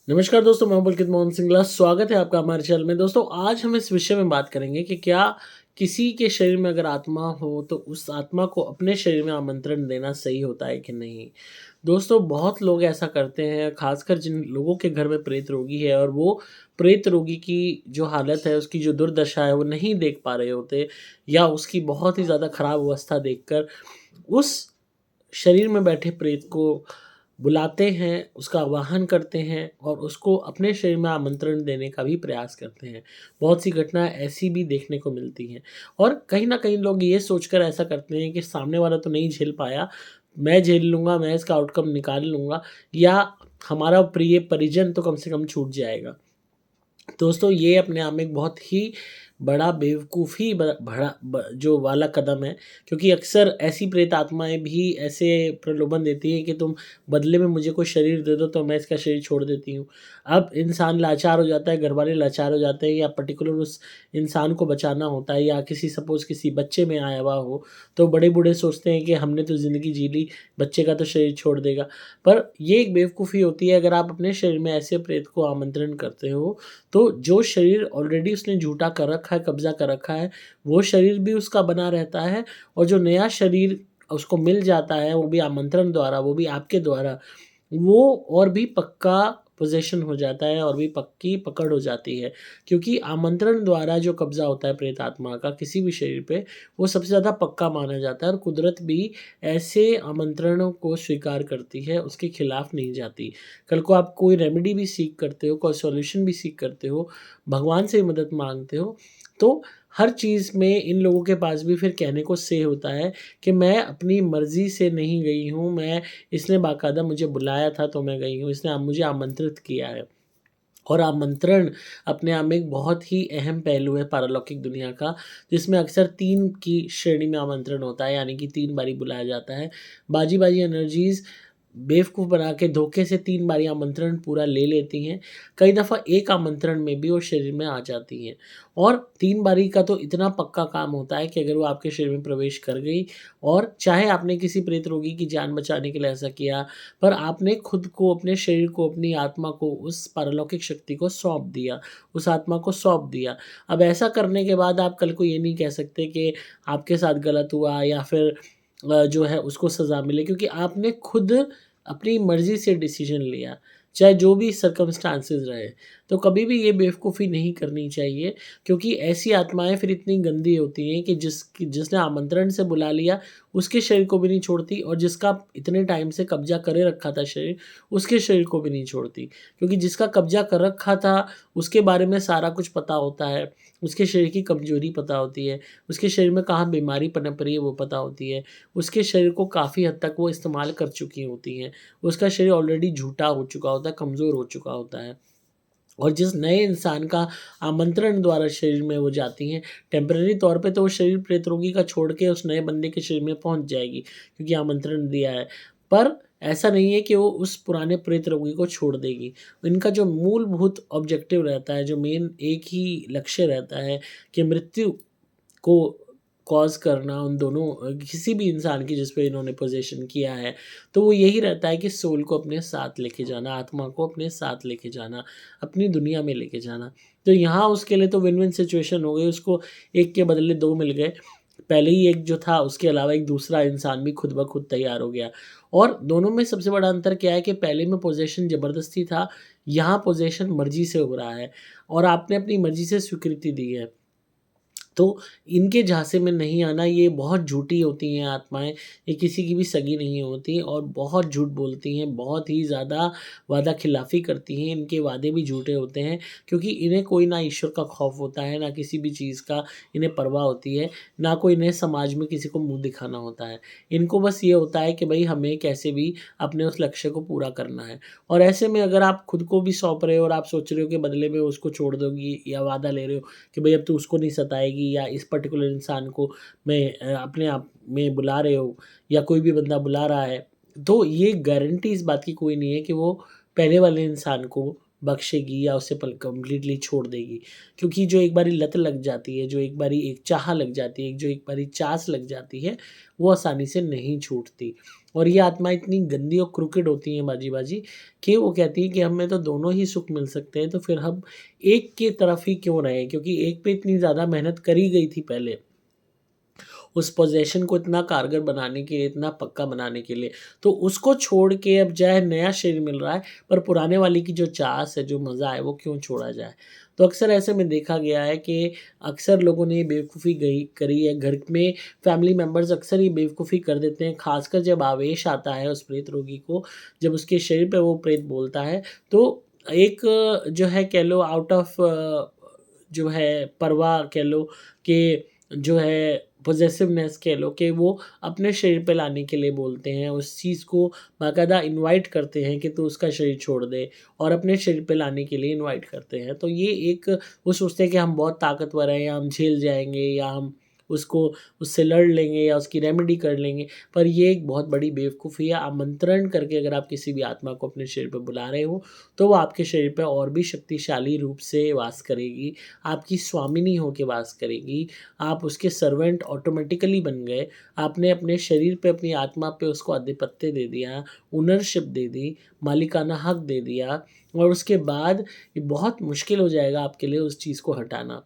नमस्कार दोस्तों, मैं पुलकित मोहन सिंगला। स्वागत है आपका हमारे चैनल में। दोस्तों, आज हम इस विषय में बात करेंगे कि क्या किसी के शरीर में अगर आत्मा हो तो उस आत्मा को अपने शरीर में आमंत्रण देना सही होता है कि नहीं। दोस्तों, बहुत लोग ऐसा करते हैं, खासकर जिन लोगों के घर में प्रेत रोगी है और वो प्रेत रोगी की जो हालत है, उसकी जो दुर्दशा है वो नहीं देख पा रहे होते, या उसकी बहुत ही ज़्यादा खराब अवस्था देखकर उस शरीर में बैठे प्रेत को बुलाते हैं, उसका आवाहन करते हैं और उसको अपने शरीर में आमंत्रण देने का भी प्रयास करते हैं। बहुत सी घटनाएँ ऐसी भी देखने को मिलती हैं और कहीं न कहीं लोग ये सोचकर ऐसा करते हैं कि सामने वाला तो नहीं झेल पाया, मैं झेल लूँगा, मैं इसका आउटकम निकाल लूँगा, या हमारा प्रिय परिजन तो कम से कम छूट जाएगा। दोस्तों, ये अपने आप में एक बहुत ही बड़ा बेवकूफ़ी ब भड़ा ब जो वाला कदम है, क्योंकि अक्सर ऐसी प्रेत आत्माएँ भी ऐसे प्रलोभन देती हैं कि तुम बदले में मुझे कोई शरीर दे दो तो मैं इसका शरीर छोड़ देती हूँ। अब इंसान लाचार हो जाता है, घरवाले लाचार हो जाते हैं, या पर्टिकुलर उस इंसान को बचाना होता है, या सपोज़ किसी बच्चे में आया हुआ हो, तो बड़े-बूढ़े सोचते हैं कि हमने तो ज़िंदगी जी ली, बच्चे का तो शरीर छोड़ देगा। पर ये एक बेवकूफ़ी होती है। अगर आप अपने शरीर में ऐसे प्रेत को आमंत्रण करते हो, तो जो शरीर ऑलरेडी उसने झूठा कर रखा है, कब्ज़ा कर रखा है, वो शरीर भी उसका बना रहता है, और जो नया शरीर उसको मिल जाता है, वो भी आमंत्रण द्वारा, वो भी आपके द्वारा, वो और भी पक्का पोज़ेशन हो जाता है और भी पक्की पकड़ हो जाती है। क्योंकि आमंत्रण द्वारा जो कब्ज़ा होता है प्रेत आत्मा का किसी भी शरीर पे, वो सबसे ज़्यादा पक्का माना जाता है, और कुदरत भी ऐसे आमंत्रणों को स्वीकार करती है, उसके खिलाफ नहीं जाती। कल को आप कोई रेमेडी भी सीक करते हो, कोई सॉल्यूशन भी सीक करते हो, भगवान से मदद माँगते हो, तो हर चीज़ में इन लोगों के पास भी फिर कहने को से होता है कि मैं अपनी मर्ज़ी से नहीं गई हूँ, इसने बाकायदा मुझे बुलाया था तो मैं गई हूँ, इसने मुझे आमंत्रित किया है। और आमंत्रण अपने आप में एक बहुत ही अहम पहलू है पारलौकिक दुनिया का, जिसमें अक्सर 3 की श्रेणी में आमंत्रण होता है, यानी कि 3 बारी बुलाया जाता है। बाजी-बाजी एनर्जीज़ बेवकूफ़ बना के धोखे से 3 बारी आमंत्रण पूरा ले लेती हैं। कई दफ़ा एक आमंत्रण में भी वो शरीर में आ जाती हैं, और 3 बारी का तो इतना पक्का काम होता है कि अगर वो आपके शरीर में प्रवेश कर गई, और चाहे आपने किसी प्रेत रोगी की जान बचाने के लिए ऐसा किया, पर आपने खुद को, अपने शरीर को, अपनी आत्मा को उस पारलौकिक शक्ति को सौंप दिया, उस आत्मा को सौंप दिया। अब ऐसा करने के बाद आप कल को ये नहीं कह सकते कि आपके साथ गलत हुआ, या फिर जो है उसको सज़ा मिले, क्योंकि आपने खुद अपनी मर्ज़ी से डिसीज़न लिया, चाहे जो भी सर्कमस्टांसेस रहे। तो कभी भी ये बेवकूफ़ी नहीं करनी चाहिए, क्योंकि ऐसी आत्माएँ फिर इतनी गंदी होती हैं कि जिसने आमंत्रण से बुला लिया, उसके शरीर को भी नहीं छोड़ती, और जिसका इतने टाइम से कब्ज़ा करे रखा था शरीर, उसके शरीर को भी नहीं छोड़ती। क्योंकि जिसका कब्ज़ा कर रखा था, उसके बारे में सारा कुछ पता होता है, उसके शरीर की कमज़ोरी पता होती है, उसके शरीर में कहाँ बीमारी पनप रही है वो पता होती है, उसके शरीर को काफ़ी हद तक वो इस्तेमाल कर चुकी होती हैं, उसका शरीर ऑलरेडी झूठा हो चुका होता है, कमज़ोर हो चुका होता है। और जिस नए इंसान का आमंत्रण द्वारा शरीर में वो जाती हैं, टेम्परेरी तौर पे तो वो शरीर प्रेत रोगी का छोड़ के उस नए बंदे के शरीर में पहुँच जाएगी, क्योंकि आमंत्रण दिया है। पर ऐसा नहीं है कि वो उस पुराने प्रेत रोगी को छोड़ देगी। इनका जो मूलभूत ऑब्जेक्टिव रहता है, जो मेन एक ही लक्ष्य रहता है, कि मृत्यु को कॉज़ करना उन दोनों, किसी भी इंसान की जिस पे इन्होंने पोज़ेशन किया है, तो वो यही रहता है कि सोल को अपने साथ लेके जाना, आत्मा को अपने साथ लेके जाना, अपनी दुनिया में लेके जाना। तो यहाँ उसके लिए तो विन-विन सिचुएशन हो गई, उसको 1 के बदले 2 मिल गए। पहले ही एक जो था, उसके अलावा एक दूसरा इंसान भी खुद ब खुद तैयार हो गया। और दोनों में सबसे बड़ा अंतर क्या है कि पहले में पोज़ेशन ज़बरदस्ती था, यहाँ पोज़ेशन मर्ज़ी से हो रहा है, और आपने अपनी मर्ज़ी से स्वीकृति दी है। तो इनके झांसे में नहीं आना, ये बहुत झूठी होती हैं आत्माएँ, ये किसी की भी सगी नहीं होती, और बहुत झूठ बोलती हैं, बहुत ही ज़्यादा वादा खिलाफ़ी करती हैं, इनके वादे भी झूठे होते हैं, क्योंकि इन्हें कोई ना ईश्वर का खौफ़ होता है, ना किसी भी चीज़ का इन्हें परवाह होती है, ना कोई इन्हें समाज में किसी को मुँह दिखाना होता है। इनको बस ये होता है कि भई हमें कैसे भी अपने उस लक्ष्य को पूरा करना है, और ऐसे में अगर आप खुद को भी सौंप रहे हो और आप सोच रहे हो कि बदले में उसको छोड़ दोगी, या वादा ले रहे हो कि भई अब तू उसको नहीं सताएगी, या इस पर्टिकुलर इंसान को अपने आप में बुला रहे हो, या कोई भी बंदा बुला रहा है, तो ये गारंटी इस बात की कोई नहीं है कि वो पहले वाले इंसान को बख्शेगी या उसे पल कंप्लीटली छोड़ देगी। क्योंकि जो एक बारी लत लग जाती है, जो एक बारी एक चाह लग जाती है, जो एक बारी चास लग जाती है, वो आसानी से नहीं छूटती। और ये आत्मा इतनी गंदी और क्रूकेड होती हैं बाजी बाजी कि वो कहती है कि हमें तो दोनों ही सुख मिल सकते हैं, तो फिर हम एक की तरफ ही क्यों रहें, क्योंकि एक पे इतनी ज़्यादा मेहनत करी गई थी पहले उस पोज़ीशन को इतना कारगर बनाने के लिए, इतना पक्का बनाने के लिए, तो उसको छोड़ के अब चाहे नया शरीर मिल रहा है, पर पुराने वाले की जो चास है, जो मज़ा है, वो क्यों छोड़ा जाए? तो अक्सर ऐसे में देखा गया है कि अक्सर लोगों ने ये बेवकूफ़ी गई करी है, घर में फैमिली मेंबर्स अक्सर ये बेवकूफ़ी कर देते हैं, ख़ासकर जब आवेश आता है उस प्रेत रोगी को, जब उसके शरीर पे वो प्रेत बोलता है, तो एक जो है कह लो आउट ऑफ जो है परवाह कह लो कि जो है पॉसेसिवनेस कह लो कि वो अपने शरीर पे लाने के लिए बोलते हैं, उस चीज़ को बाकायदा इनवाइट करते हैं कि तू उसका शरीर छोड़ दे और अपने शरीर पे लाने के लिए इनवाइट करते हैं। तो ये एक वो सोचते हैं कि हम बहुत ताकतवर हैं या हम झेल जाएँगे या हम उसको उससे लड़ लेंगे या उसकी रेमेडी कर लेंगे, पर ये एक बहुत बड़ी बेवकूफ़ी है। आमंत्रण करके अगर आप किसी भी आत्मा को अपने शरीर पे बुला रहे हो, तो वो आपके शरीर पे और भी शक्तिशाली रूप से वास करेगी, आपकी स्वामिनी होके वास करेगी, आप उसके सर्वेंट ऑटोमेटिकली बन गए। आपने अपने शरीर पे, अपनी आत्मा पे उसको आधिपत्य दे दिया, ओनरशिप दे दी, मालिकाना हक दे दिया और उसके बाद ये बहुत मुश्किल हो जाएगा आपके लिए उस चीज़ को हटाना।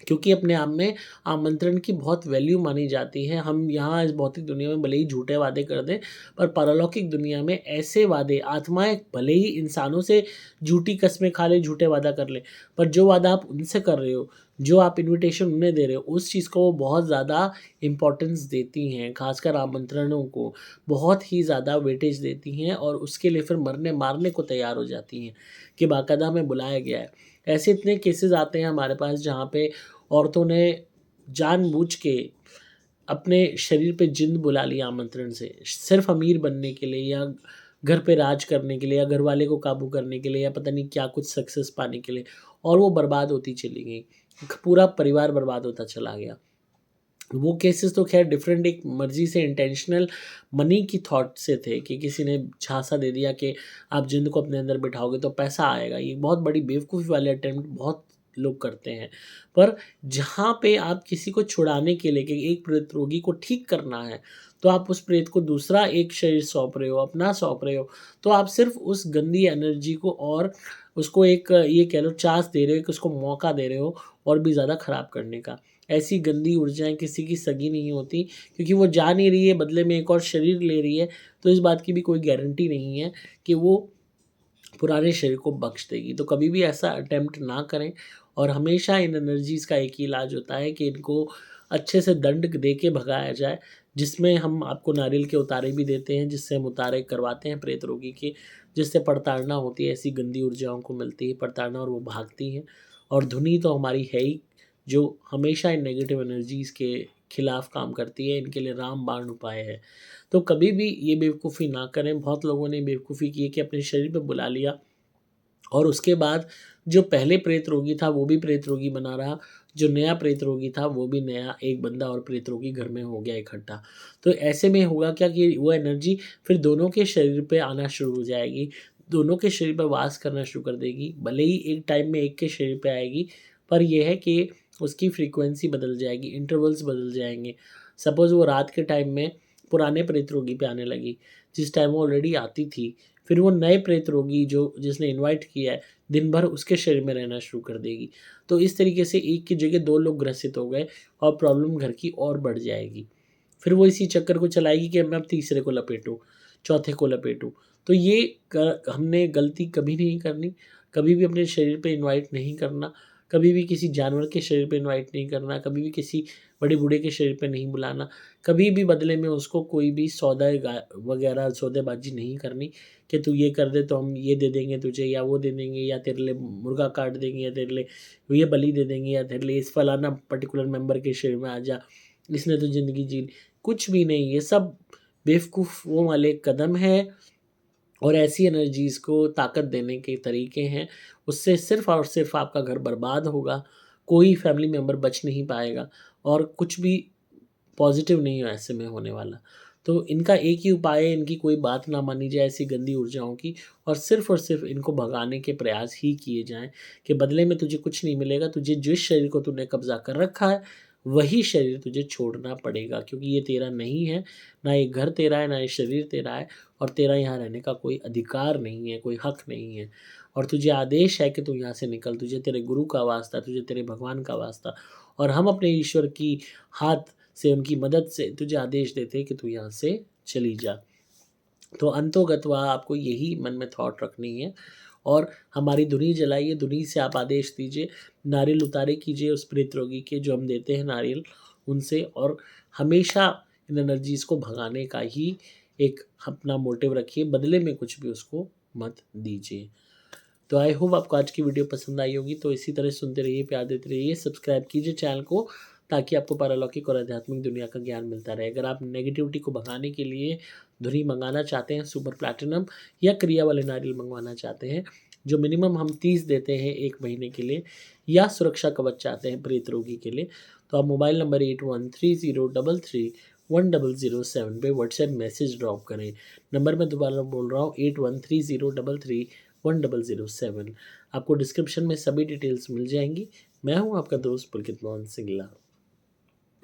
क्योंकि अपने आप में आमंत्रण की बहुत वैल्यू मानी जाती है। हम यहाँ इस भौतिक दुनिया में भले ही झूठे वादे कर दें, पर पारलौकिक दुनिया में ऐसे वादे आत्माएँ भले ही इंसानों से झूठी कस्में खा लें, झूठे वादा कर लें, पर जो वादा आप उनसे कर रहे हो, जो आप इन्विटेशन उन्हें दे रहे हो, उस चीज़ को वो बहुत ज़्यादा इम्पोर्टेंस देती हैं, ख़ासकर आमंत्रणों को बहुत ही ज़्यादा वेटेज देती हैं और उसके लिए फिर मरने-मारने को तैयार हो जाती हैं कि बाकायदा हमें बुलाया गया है। ऐसे इतने केसेस आते हैं हमारे पास जहाँ पे औरतों ने जानबूझ के अपने शरीर पे जिन्न बुला लिया आमंत्रण से, सिर्फ़ अमीर बनने के लिए या घर पे राज करने के लिए या घरवाले को काबू करने के लिए या पता नहीं क्या कुछ सक्सेस पाने के लिए और वो बर्बाद होती चली गई। पूरा परिवार बर्बाद होता चला गया। वो केसेस तो ख़ैर डिफरेंट एक मर्ज़ी से इंटेंशनल मनी की थॉट से थे कि किसी ने झांसा दे दिया कि आप जिन्न को अपने अंदर बिठाओगे तो पैसा आएगा। ये बहुत बड़ी बेवकूफ़ी वाले अटेम्प्ट बहुत लोग करते हैं। पर जहाँ पे आप किसी को छुड़ाने के लिए कि एक प्रेत रोगी को ठीक करना है, तो आप उस प्रेत को दूसरा एक शरीर सौंप रहे हो, अपना सौंप रहे हो, तो आप सिर्फ़ उस गंदी एनर्जी को और उसको एक ये कह लो चाँस दे रहे हो कि उसको मौका दे रहे हो और भी ज़्यादा ख़राब करने का। ऐसी गंदी ऊर्जाएँ किसी की सगी नहीं होती क्योंकि वो जा नहीं रही है, बदले में एक और शरीर ले रही है, तो इस बात की भी कोई गारंटी नहीं है कि वो पुराने शरीर को बख्श देगी। तो कभी भी ऐसा अटेम्प्ट ना करें और हमेशा इन एनर्जीज़ का एक ही इलाज होता है कि इनको अच्छे से दंड दे के भगाया जाए, जिसमें हम आपको नारियल के उतारे भी देते हैं, जिससे हम उतारे करवाते हैं प्रेत रोगी के, जिससे प्रताड़ना होती है, ऐसी गंदी ऊर्जाओं को मिलती है प्रताड़ना और वो भागती हैं। और धुनी तो हमारी है ही, जो हमेशा इन नेगेटिव एनर्जीज़ के खिलाफ काम करती है, इनके लिए रामबाण उपाय है। तो कभी भी ये बेवकूफ़ी ना करें, बहुत लोगों ने बेवकूफ़ी की है कि अपने शरीर पे बुला लिया और उसके बाद जो पहले प्रेत रोगी था वो भी प्रेत रोगी बना रहा, जो नया प्रेत रोगी था वो भी नया एक बंदा और प्रेत रोगी घर में हो गया इकट्ठा। तो ऐसे में होगा क्या कि वो एनर्जी फिर दोनों के शरीर पे आना शुरू हो जाएगी, दोनों के शरीर पे वास करना शुरू कर देगी। भले ही एक टाइम में एक के शरीर पे आएगी, पर ये है कि उसकी फ्रीक्वेंसी बदल जाएगी, इंटरवल्स बदल जाएँगे। सपोज़ वो रात के टाइम में पुराने प्रेत रोगी पे आने लगी, जिस टाइम वो ऑलरेडी आती थी, फिर वो नए प्रेत रोगी जो जिसने इनवाइट किया है, दिन भर उसके शरीर में रहना शुरू कर देगी। तो इस तरीके से एक की जगह 2 लोग ग्रसित हो गए और प्रॉब्लम घर की और बढ़ जाएगी। फिर वो इसी चक्कर को चलाएगी कि मैं अब तीसरे को लपेटूँ, चौथे को लपेटूँ। तो ये हमने गलती कभी नहीं करनी, कभी भी अपने शरीर पे इनवाइट नहीं करना, कभी भी किसी जानवर के शरीर पे इनवाइट नहीं करना, कभी भी किसी बड़े बूढ़े के शरीर पे नहीं बुलाना, कभी भी बदले में उसको कोई भी सौदा वगैरह सौदेबाजी नहीं करनी कि तू ये कर दे तो हम ये दे देंगे तुझे या वो दे देंगे या तेरे लिए मुर्गा काट देंगे या तेरे लिए ये बलि दे देंगे या तेरे लिए इस फलाना पर्टिकुलर मेंबर के शरीर में आ जा, इसने तो ज़िंदगी जी ली। कुछ भी नहीं, ये सब बेवकूफ़ों वाले कदम हैं और ऐसी एनर्जीज़ को ताकत देने के तरीके हैं। उससे सिर्फ़ और सिर्फ़ आपका घर बर्बाद होगा, कोई फैमिली मेंबर बच नहीं पाएगा और कुछ भी पॉज़िटिव नहीं है ऐसे में होने वाला। तो इनका एक ही उपाय है, इनकी कोई बात ना मानी जाए ऐसी गंदी ऊर्जाओं की और सिर्फ़ इनको भगाने के प्रयास ही किए जाएँ कि बदले में तुझे कुछ नहीं मिलेगा, तुझे जिस शरीर को तूने कब्ज़ा कर रखा है, वही शरीर तुझे छोड़ना पड़ेगा, क्योंकि ये तेरा नहीं है, ना ये घर तेरा है, ना ये शरीर तेरा है, और तेरा यहाँ रहने का कोई अधिकार नहीं है, कोई हक नहीं है। और तुझे आदेश है कि तू यहाँ से निकल, तुझे तेरे गुरु का वास्ता, तुझे तेरे भगवान का वास्ता, और हम अपने ईश्वर की हाथ से, उनकी मदद से तुझे आदेश देते हैं कि तू यहाँ से चली जा। तो अंतोगत्वा आपको यही मन में थॉट रखनी है, और हमारी धुनी जलाइए, धुनी से आप आदेश दीजिए, नारियल उतारे कीजिए उस प्रेत रोगी के जो हम देते हैं नारियल उनसे, और हमेशा इन एनर्जीज़ को भगाने का ही एक अपना मोटिव रखिए, बदले में कुछ भी उसको मत दीजिए। तो आई होप आपको आज की वीडियो पसंद आई होगी। तो इसी तरह सुनते रहिए, प्यार देते रहिए, सब्सक्राइब कीजिए चैनल को, ताकि आपको पारलौकिक और आध्यात्मिक दुनिया का ज्ञान मिलता रहे। अगर आप नेगेटिविटी को भगाने के लिए धुनी मंगाना चाहते हैं, सुपर प्लैटिनम या क्रिया वाले नारियल मंगवाना चाहते हैं जो मिनिमम हम 30 देते हैं 1 महीने के लिए, या सुरक्षा कवच चाहते हैं प्रेत रोगी के लिए, तो आप मोबाइल नंबर 8130331007 पे व्हाट्सएप मैसेज ड्रॉप करें। नंबर मैं दोबारा बोल रहा हूँ, 8130331007। आपको डिस्क्रिप्शन में सभी डिटेल्स मिल जाएंगी। मैं हूँ आपका दोस्त पुलकित मोहन सिंगला।